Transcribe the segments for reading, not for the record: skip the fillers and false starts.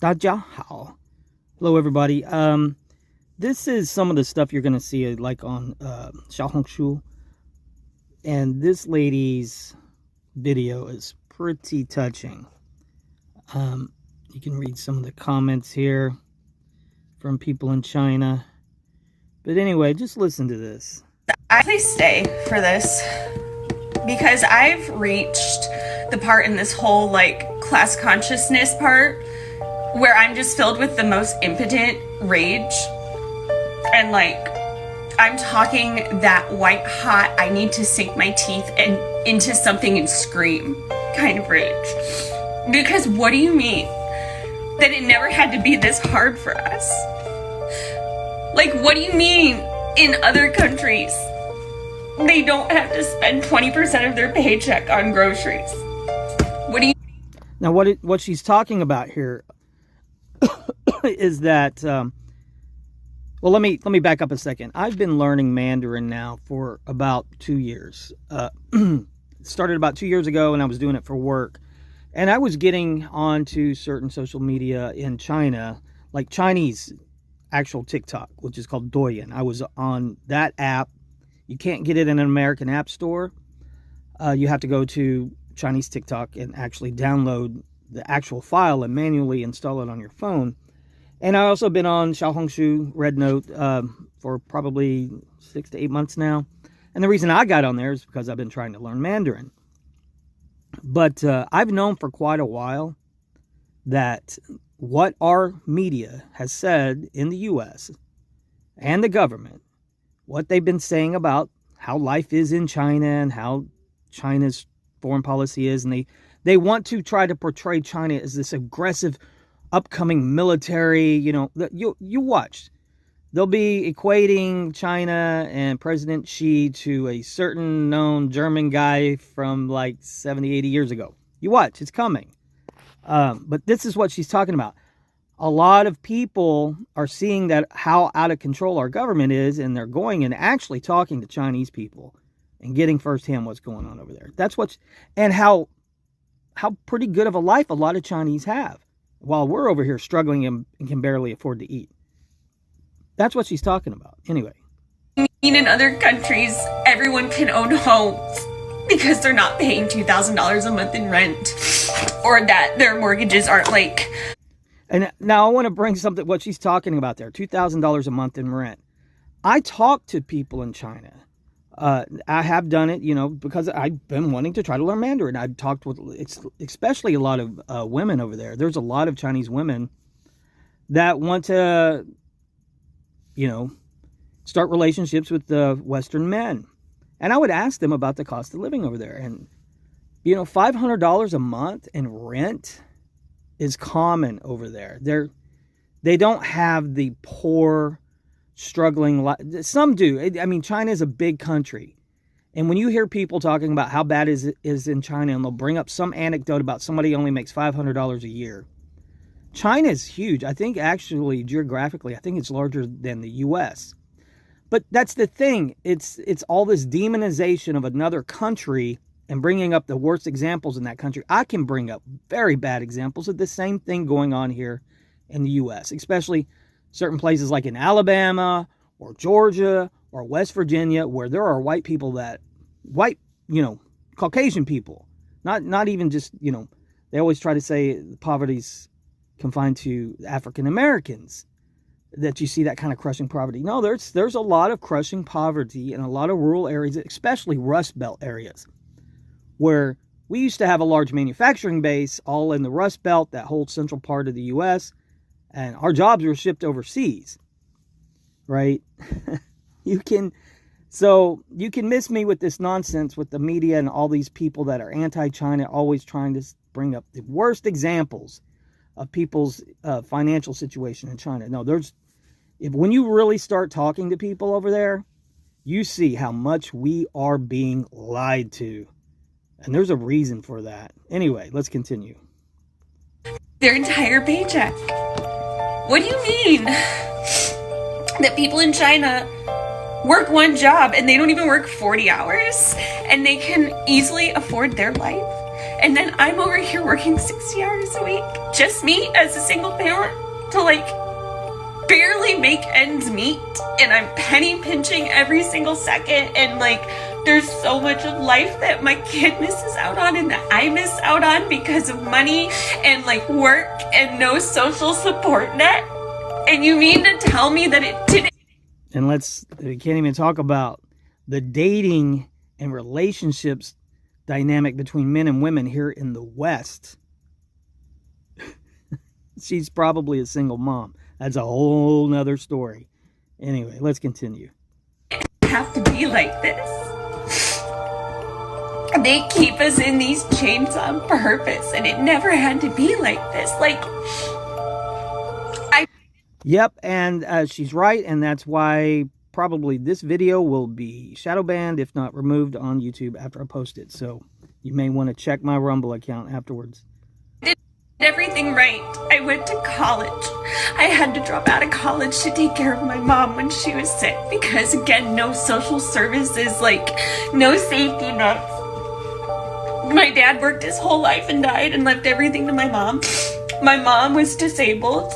大家好. Hello, everybody. This is some of the stuff you're going to see like on Xiaohongshu. And this lady's video is pretty touching. You can read some of the comments here from people in China. But anyway, just listen to this. Please stay for this, because I've reached the part in this whole like class consciousness part where I'm just filled with the most impotent rage, and like I'm talking that white hot, I need to sink my teeth into something and scream kind of rage. Because what do you mean that it never had to be this hard for us? Like, what do you mean in other countries they don't have to spend 20% of their paycheck on groceries? What do you... Now, what she's talking about here is that, well, let me back up a second. I've been learning Mandarin now for about 2 years. It started about 2 years ago, and I was doing it for work. And I was getting onto certain social media in China, like Chinese actual TikTok, which is called Douyin. I was on that app. You can't get it in an American app store. You have to go to Chinese TikTok and actually download the actual file and manually install it on your phone. And I also been on Xiaohongshu Red Note for probably 6 to 8 months now. And the reason I got on there is because I've been trying to learn Mandarin. But I've known for quite a while that what our media has said in the U.S. and the government, what they've been saying about how life is in China and how China's foreign policy is, and they want to try to portray China as this aggressive upcoming military, you watch. They'll be equating China and President Xi to a certain known German guy from like 70, 80 years ago. You watch, it's coming. But this is what she's talking about. A lot of people are seeing that how out of control our government is, and they're going and actually talking to Chinese people and getting firsthand what's going on over there. That's and how pretty good of a life a lot of Chinese have, while we're over here struggling and can barely afford to eat. That's what she's talking about. Anyway. In other countries, everyone can own homes because they're not paying $2,000 a month in rent, or that their mortgages aren't like... And now I want to bring something, what she's talking about there, $2,000 a month in rent. I talk to people in China. I have done it, because I've been wanting to try to learn Mandarin. I've talked with, especially a lot of women over there. There's a lot of Chinese women that want to, start relationships with Western men. And I would ask them about the cost of living over there. And, $500 a month in rent is common over there. They don't have the poor, struggling life. Some do. I mean, China is a big country. And when you hear people talking about how bad it is in China, and they'll bring up some anecdote about somebody only makes $500 a year. China is huge. I think actually, geographically, I think it's larger than the U.S. But that's the thing. It's all this demonization of another country and bringing up the worst examples in that country. I can bring up very bad examples of the same thing going on here in the U.S., especially certain places like in Alabama or Georgia or West Virginia, where there are white people Caucasian people, not even just, they always try to say poverty's confined to African Americans, that you see that kind of crushing poverty. No, there's a lot of crushing poverty in a lot of rural areas, especially Rust Belt areas, where we used to have a large manufacturing base all in the Rust Belt, that whole central part of the U.S., and our jobs were shipped overseas, right? You can miss me with this nonsense with the media and all these people that are anti-China, always trying to bring up the worst examples of people's financial situation in China. No, when you really start talking to people over there, you see how much we are being lied to. And there's a reason for that. Anyway, let's continue. Their entire paycheck. What do you mean that people in China work one job and they don't even work 40 hours and they can easily afford their life? And then I'm over here working 60 hours a week, just me as a single parent, to like barely make ends meet. And I'm penny pinching every single second. And like, there's so much of life that my kid misses out on and that I miss out on because of money and like work and no social support net. And you mean to tell me that it didn't? And we can't even talk about the dating and relationships dynamic between men and women here in the West. She's probably a single mom. That's a whole nother story. Anyway, let's continue. Have to be like this. They keep us in these chains on purpose, and it never had to be like this. Yep, and she's right, and that's why probably this video will be shadow banned, if not removed, on YouTube after I post it. So you may want to check my Rumble account afterwards. Did everything right. I went to college. I had to drop out of college to take care of my mom when she was sick because, again, no social services, like no safety nets. My dad worked his whole life and died and left everything to my mom. My mom was disabled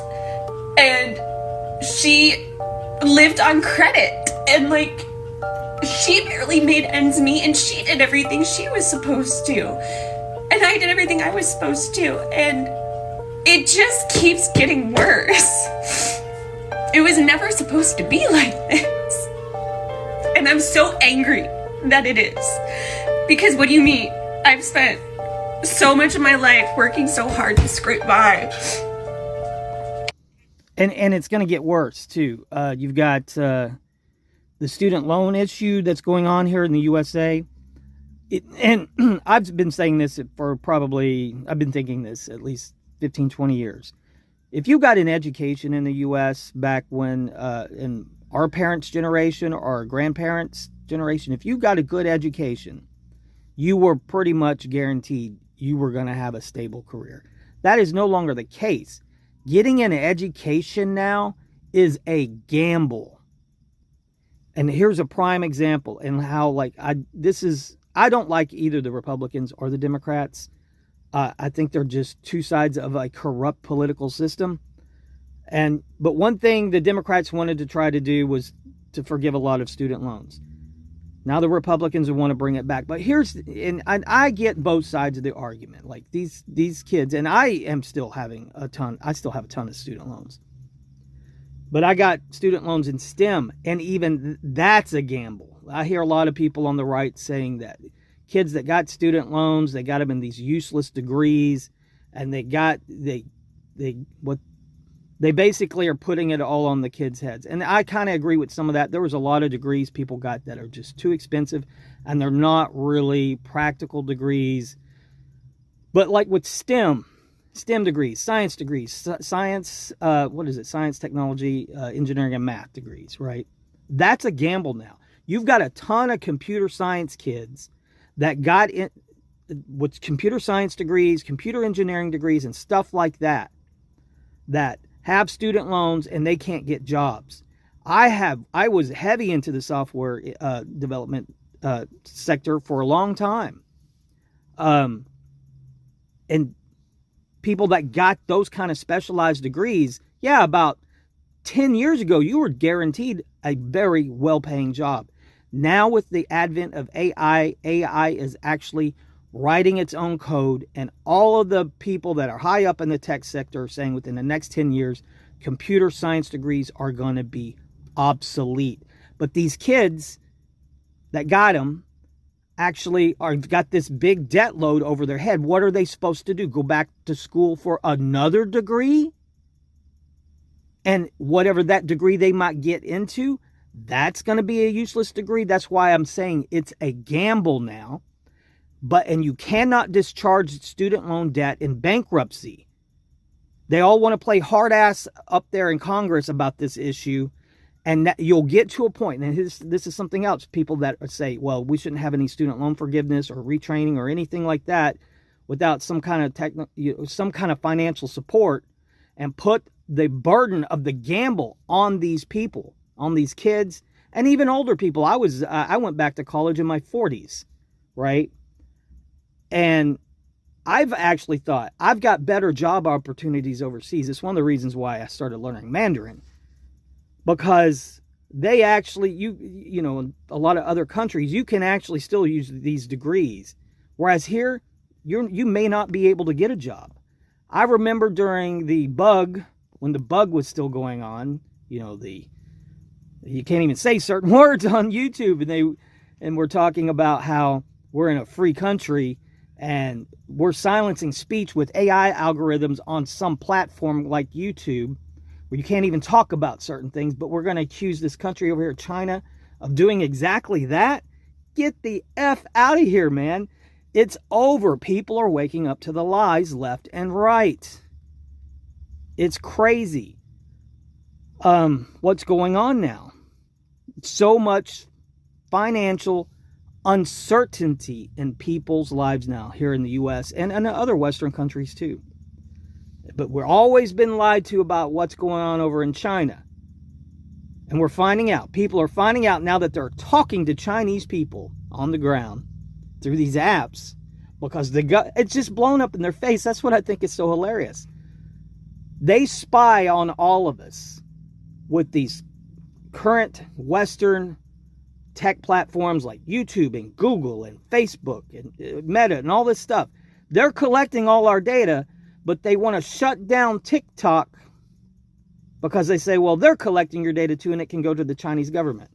and she lived on credit, and like she barely made ends meet, and she did everything she was supposed to, and I did everything I was supposed to, and it just keeps getting worse. It was never supposed to be like this, and I'm so angry that it is. Because what do you mean? I've spent so much of my life working so hard to scrape by. And it's going to get worse, too. You've got the student loan issue that's going on here in the USA. And I've been saying this for I've been thinking this at least 15, 20 years. If you got an education in the U.S. back when, in our parents' generation or our grandparents' generation, if you got a good education, you were pretty much guaranteed you were going to have a stable career. That is no longer the case. Getting an education now is a gamble. And here's a prime example in how I don't like either the Republicans or the Democrats. I think they're just two sides of a corrupt political system. But one thing the Democrats wanted to try to do was to forgive a lot of student loans. Now the Republicans want to bring it back. But I get both sides of the argument. Like these kids, and I still have a ton of student loans. But I got student loans in STEM, and even that's a gamble. I hear a lot of people on the right saying that kids that got student loans, they got them in these useless degrees, and they basically are putting it all on the kids' heads. And I kind of agree with some of that. There was a lot of degrees people got that are just too expensive, and they're not really practical degrees. But like with STEM degrees, science degrees, science, science, technology, engineering, and math degrees, right? That's a gamble now. You've got a ton of computer science kids that got in with computer science degrees, computer engineering degrees, and stuff like that have student loans, and they can't get jobs. I was heavy into the software development sector for a long time. And people that got those kind of specialized degrees, about 10 years ago, you were guaranteed a very well-paying job. Now with the advent of AI is actually writing its own code, and all of the people that are high up in the tech sector are saying within the next 10 years, computer science degrees are going to be obsolete. But these kids that got them actually got this big debt load over their head. What are they supposed to do? Go back to school for another degree? And whatever that degree they might get into, that's going to be a useless degree. That's why I'm saying it's a gamble now. And you cannot discharge student loan debt in bankruptcy. They all want to play hard ass up there in Congress about this issue. And that you'll get to a point, and this is something else, people that say, well, we shouldn't have any student loan forgiveness or retraining or anything like that without some kind of financial support, and put the burden of the gamble on these people, on these kids, and even older people. I went back to college in my 40s, right? And I've actually thought I've got better job opportunities overseas. It's one of the reasons why I started learning Mandarin, because they actually, you know, in a lot of other countries, you can actually still use these degrees, whereas here you may not be able to get a job. I remember during the bug, when the bug was still going on, you know, you can't even say certain words on YouTube, and we're talking about how we're in a free country and we're silencing speech with AI algorithms on some platform like YouTube, where you can't even talk about certain things, but we're going to accuse this country over here, China, of doing exactly that. Get the F out of here, man. It's over. People are waking up to the lies left and right. It's crazy. What's going on now? So much financial uncertainty in people's lives now here in the U.S. and in other Western countries too. But we're always been lied to about what's going on over in China. And we're finding out. People are finding out now that they're talking to Chinese people on the ground through these apps, because it's just blown up in their face. That's what I think is so hilarious. They spy on all of us with these current Western tech platforms like YouTube and Google and Facebook and Meta and all this stuff. They're collecting all our data, but they want to shut down TikTok because they say, well, they're collecting your data too, and it can go to the Chinese government.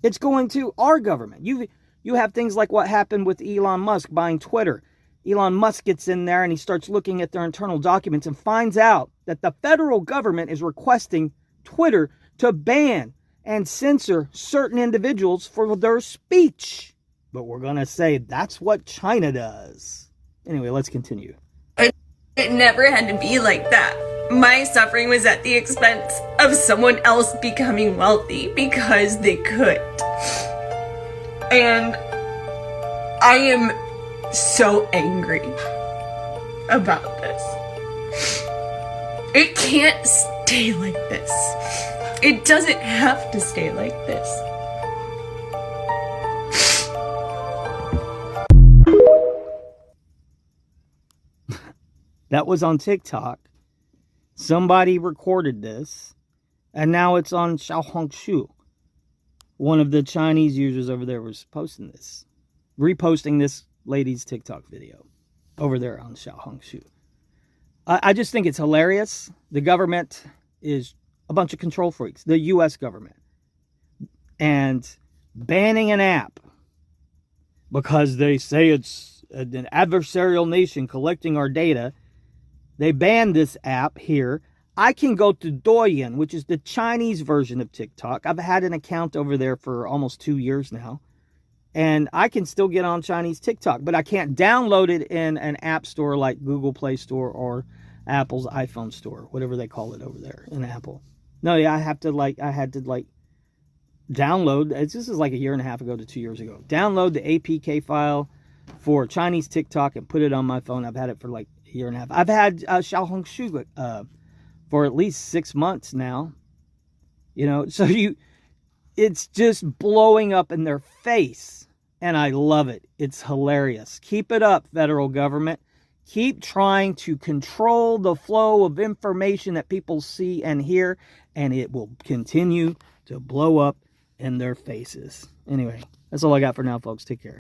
It's going to our government. You have things like what happened with Elon Musk buying Twitter. Elon Musk gets in there and he starts looking at their internal documents and finds out that the federal government is requesting Twitter to ban and censor certain individuals for their speech. But we're going to say that's what China does. Anyway, let's continue. It never had to be like that. My suffering was at the expense of someone else becoming wealthy because they could. And I am so angry about this. It can't stay like this. It doesn't have to stay like this. That was on TikTok. Somebody recorded this, and now it's on Xiaohongshu. One of the Chinese users over there was posting this, reposting this lady's TikTok video over there on Xiaohongshu. I just think it's hilarious. The government is a bunch of control freaks, the U.S. government, and banning an app because they say it's an adversarial nation collecting our data. They banned this app here. I can go to Douyin, which is the Chinese version of TikTok. I've had an account over there for almost 2 years now. And I can still get on Chinese TikTok, but I can't download it in an app store like Google Play Store or Apple's iPhone store, whatever they call it over there in Apple. No, yeah, I had to download, this is like a year and a half ago to 2 years ago, download the APK file for Chinese TikTok and put it on my phone. I've had it for like a year and a half. I've had Xiaohongshu for at least 6 months now. You know, so it's just blowing up in their face. And I love it. It's hilarious. Keep it up, federal government. Keep trying to control the flow of information that people see and hear, and it will continue to blow up in their faces. Anyway, that's all I got for now, folks. Take care.